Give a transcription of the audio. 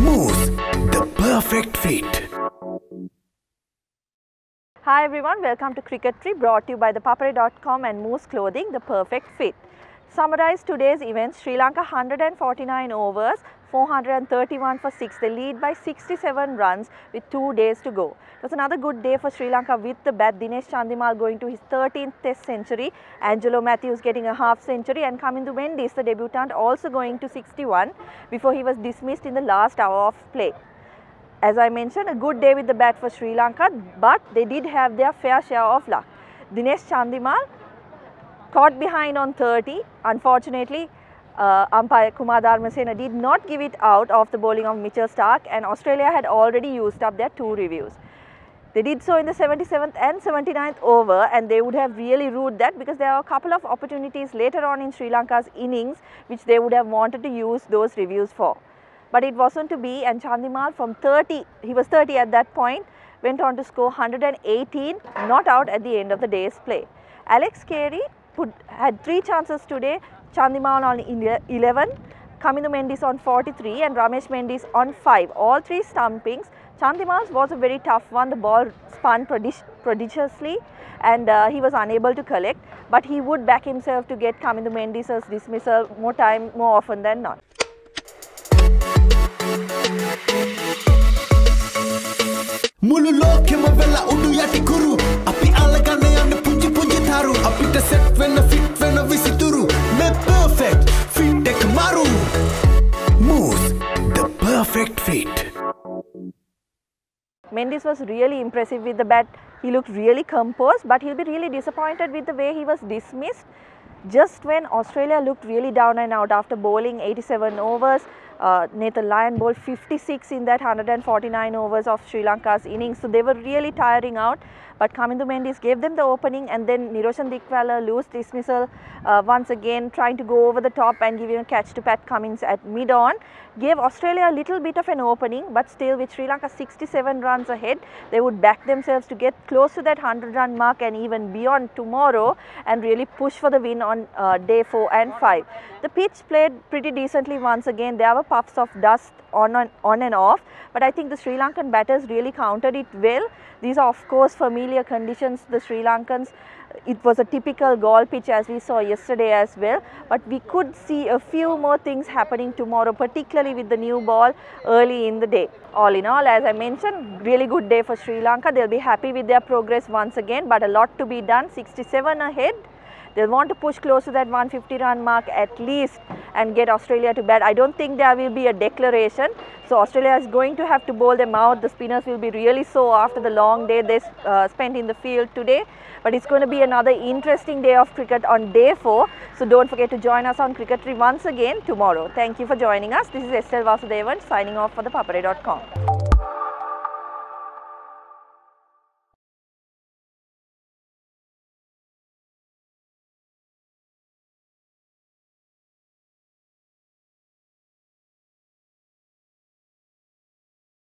SLvAUS, the perfect fit. Hi everyone, welcome to Cricketry, brought to you by the Papare.com and Moose Clothing, the perfect fit. Summarize today's events: Sri Lanka 149 overs, 431 for 6. They lead by 67 runs with 2 days to go. It was another good day for Sri Lanka with the bat. Dinesh Chandimal going to his 13th test century, Angelo Mathews getting a half century, and Kamindu Mendis, the debutant, also going to 61 before he was dismissed in the last hour of play. As I mentioned, a good day with the bat for Sri Lanka, but they did have their fair share of luck. Dinesh Chandimal caught behind on 30. Unfortunately, umpire Kumar Dharmasena did not give it out of the bowling of Mitchell Starc, and Australia had already used up their 2 reviews. They did so in the 77th and 79th over, and they would have really ruled that because there are a couple of opportunities later on in Sri Lanka's innings which they would have wanted to use those reviews for. But it wasn't to be, and Chandimal from 30, he was 30 at that point, went on to score 118, not out at the end of the day's play. Alex Carey had 3 chances today, Chandimal on 11, Kamindu Mendis on 43 and Ramesh Mendis on 5. All 3 stumpings. Chandimal's was a very tough one. The ball spun prodigiously and he was unable to collect, but he would back himself to get Kamindu Mendis' dismissal more often than not. මුළු ලෝකෙම වෙලා උඩු යටි කුරු අපි අල්ලගන්න යන්න පුංචි පුංචි තරු අපිට සෙට් වෙන්න ෆිට වෙන්න විසිතුරු මේ perfect fit එක maru SLvAUS, the perfect fit. Mendis was really impressive with the bat. He looked really composed, but he'll be really disappointed with the way he was dismissed just when Australia looked really down and out after bowling 87 overs. Nathan Lyon bowled 56 in that 149 overs of Sri Lanka's innings. So they were really tiring out. But Kamindu Mendis gave them the opening, and then Niroshan Dickwala loose dismissal once again, trying to go over the top and giving a catch to Pat Cummins at mid-on. Gave Australia a little bit of an opening, but still with Sri Lanka 67 runs ahead, they would back themselves to get close to that 100-run mark and even beyond tomorrow and really push for the win on day 4 and 5. The pitch played pretty decently once again. There were puffs of dust on and off, but I think the Sri Lankan batters really countered it well. These are of course familiar conditions to the Sri Lankans. It was a typical goal pitch as we saw yesterday as well, but we could see a few more things happening tomorrow, particularly with the new ball early in the day. All in all, as I mentioned, really good day for Sri Lanka. They'll be happy with their progress once again, but a lot to be done. 67 ahead. They'll want to push close to that 150-run mark at least and get Australia to bat. I don't think there will be a declaration. So Australia is going to have to bowl them out. The spinners will be really sore after the long day they spent in the field today. But it's going to be another interesting day of cricket on day 4. So don't forget to join us on Cricketry once again tomorrow. Thank you for joining us. This is SLvAUS signing off for the Papare.com.